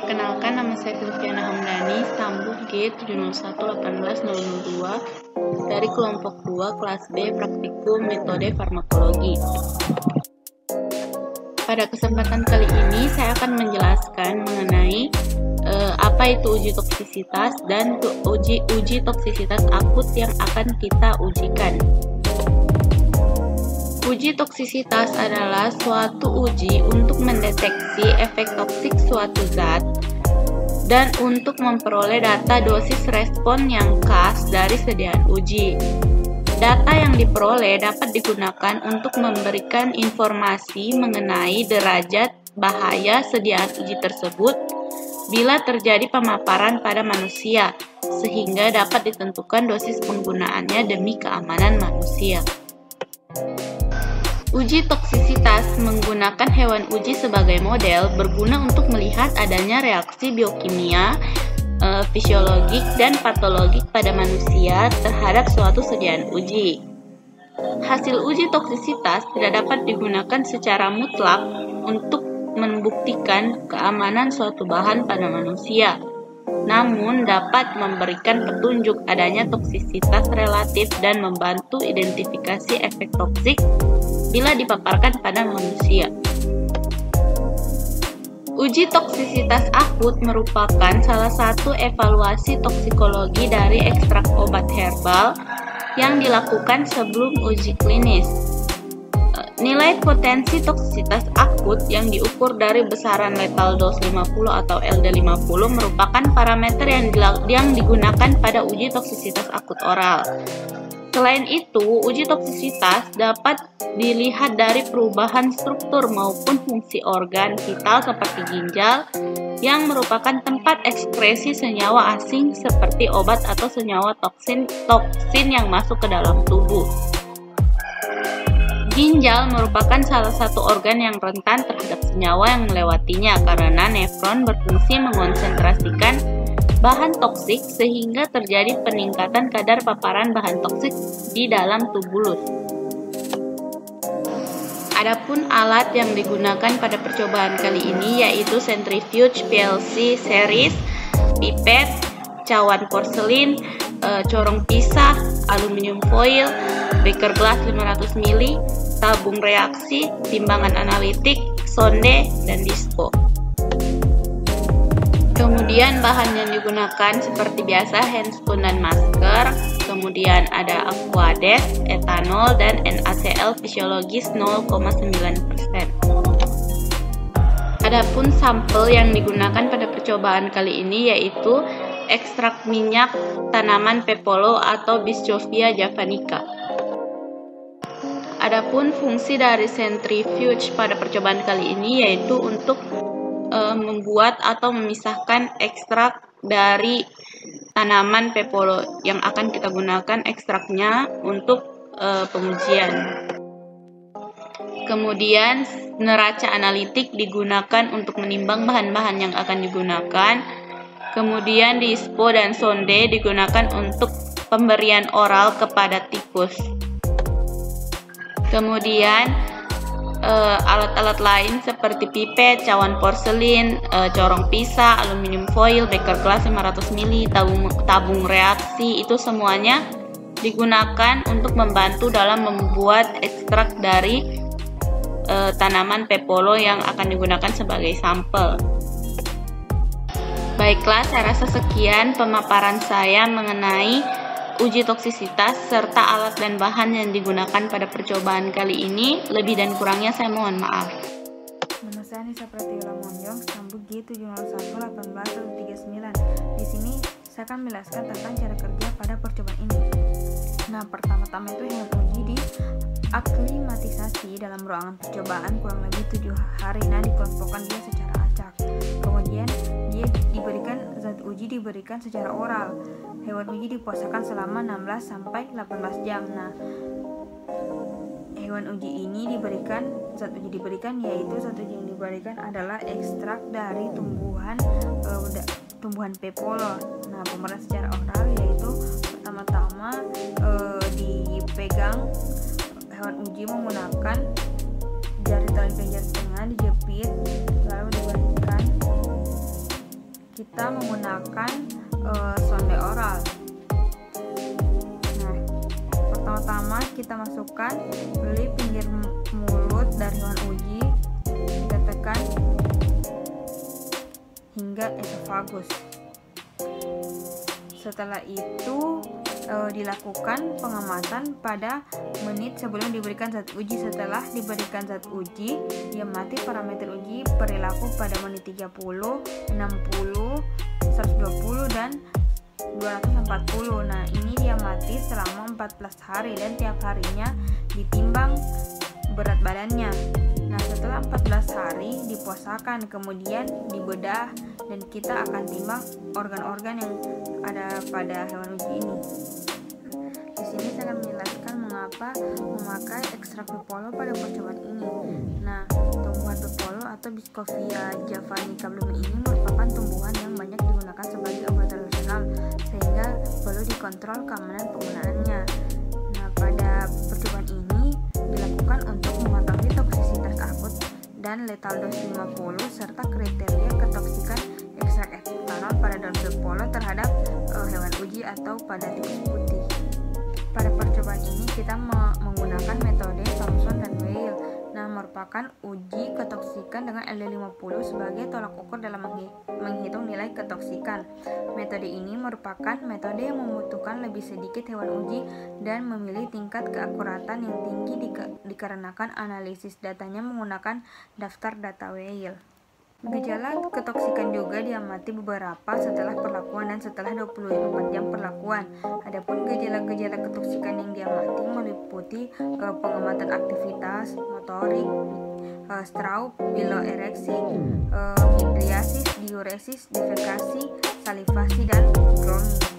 Perkenalkan, nama saya Silviana Hamdani, Stambuk G70118002 dari kelompok 2 kelas B praktikum metode farmakologi. Pada kesempatan kali ini saya akan menjelaskan mengenai apa itu uji toksisitas dan uji toksisitas akut yang akan kita ujikan. Uji toksisitas adalah suatu uji untuk mendeteksi efek toksik suatu zat dan untuk memperoleh data dosis respon yang khas dari sediaan uji. Data yang diperoleh dapat digunakan untuk memberikan informasi mengenai derajat bahaya sediaan uji tersebut bila terjadi pemaparan pada manusia, sehingga dapat ditentukan dosis penggunaannya demi keamanan manusia. Uji toksisitas menggunakan hewan uji sebagai model berguna untuk melihat adanya reaksi biokimia, fisiologik, dan patologik pada manusia terhadap suatu sediaan uji. Hasil uji toksisitas tidak dapat digunakan secara mutlak untuk membuktikan keamanan suatu bahan pada manusia, namun dapat memberikan petunjuk adanya toksisitas relatif dan membantu identifikasi efek toksik bila dipaparkan pada manusia. Uji toksisitas akut merupakan salah satu evaluasi toksikologi dari ekstrak obat herbal yang dilakukan sebelum uji klinis. Nilai potensi toksisitas akut yang diukur dari besaran lethal dose 50 atau LD50 merupakan parameter yang digunakan pada uji toksisitas akut oral. Selain itu, uji toksisitas dapat dilihat dari perubahan struktur maupun fungsi organ vital seperti ginjal yang merupakan tempat ekspresi senyawa asing seperti obat atau senyawa toksin yang masuk ke dalam tubuh. Ginjal merupakan salah satu organ yang rentan terhadap senyawa yang melewatinya karena nefron berfungsi mengonsentrasikan bahan toksik sehingga terjadi peningkatan kadar paparan bahan toksik di dalam tubulus. Adapun alat yang digunakan pada percobaan kali ini yaitu centrifuge PLC series, pipet, cawan porselin, corong pisah, aluminium foil, beker gelas 500 ml, tabung reaksi, timbangan analitik, sonde, dan dispo. Kemudian bahan yang digunakan seperti biasa handspoon dan masker, kemudian ada aquades, etanol, dan NaCl fisiologis 0,9%. Adapun sampel yang digunakan pada percobaan kali ini yaitu ekstrak minyak tanaman pepolo atau Bischofia javanica. Adapun fungsi dari centrifuge pada percobaan kali ini yaitu untuk membuat atau memisahkan ekstrak dari tanaman pepolo yang akan kita gunakan ekstraknya untuk pengujian. Kemudian neraca analitik digunakan untuk menimbang bahan-bahan yang akan digunakan. Kemudian dispo dan sonde digunakan untuk pemberian oral kepada tikus. Kemudian alat-alat lain seperti pipet, cawan porselin, corong pisah, aluminium foil, beker gelas 500 ml, tabung reaksi, itu semuanya digunakan untuk membantu dalam membuat ekstrak dari tanaman pepolo yang akan digunakan sebagai sampel. Baiklah, saya rasa sekian pemaparan saya mengenai uji toksisitas serta alat dan bahan yang digunakan pada percobaan kali ini. Lebih dan kurangnya saya mohon maaf. Nama saya Nisa Pratila Monjong, Stambuk G70118039. Di sini saya akan menjelaskan tentang cara kerja pada percobaan ini. Nah, pertama-tama itu hewan uji diaklimatisasi dalam ruangan percobaan kurang lebih 7 hari. Nah, dikelompokkan dia secara acak. Kemudian zat uji diberikan secara oral. Hewan uji dipuasakan selama 16 sampai 18 jam. Nah, hewan uji ini zat uji diberikan adalah ekstrak dari tumbuhan pepolo. Nah, pemberian secara oral yaitu pertama-tama dipegang hewan uji menggunakan jari tali kejar tengah, dijepit lalu diberikan kita menggunakan sonde oral. Nah, pertama-tama kita masukkan melalui pinggir mulut dari hewan uji, kita tekan hingga esofagus. Setelah itu dilakukan pengamatan pada menit sebelum diberikan zat uji. Setelah diberikan zat uji, dia mati. Parameter uji perilaku pada menit 30, 60, 120 dan 240. Nah, ini dia mati selama 14 hari dan tiap harinya ditimbang berat badannya. Nah, setelah 14 hari dipuasakan, kemudian dibedah dan kita akan timbang organ-organ yang ada pada hewan uji ini. Di sini saya akan menjelaskan mengapa memakai ekstrak pepolo pada percobaan ini. Nah, tumbuhan pepolo atau Biscovia javanica blumi ini merupakan tumbuhan yang banyak digunakan sebagai obat tradisional, sehingga perlu dikontrol keamanan penggunaannya. Nah, pada percobaan ini dilakukan untuk mengetahui toksisitas akut dan letal dos 50 serta kriteria ketoksikan ekstrak etanol pada daun pepolo terhadap hewan uji atau pada tikus putih. Pada percobaan ini kita menggunakan metode Thomson dan Weil. Nah, merupakan uji ketoksikan dengan LD50 sebagai tolak ukur dalam menghitung nilai ketoksikan. Metode ini merupakan metode yang membutuhkan lebih sedikit hewan uji dan memilih tingkat keakuratan yang tinggi dikarenakan analisis datanya menggunakan daftar data Weil. Gejala ketoksikan juga diamati beberapa setelah perlakuan dan setelah 24 jam perlakuan. Adapun gejala-gejala ketoksikan yang diamati meliputi pengamatan aktivitas motorik, stroke, piloereksi, midriasis, diuresis, defekasi, salivasi, dan grooming.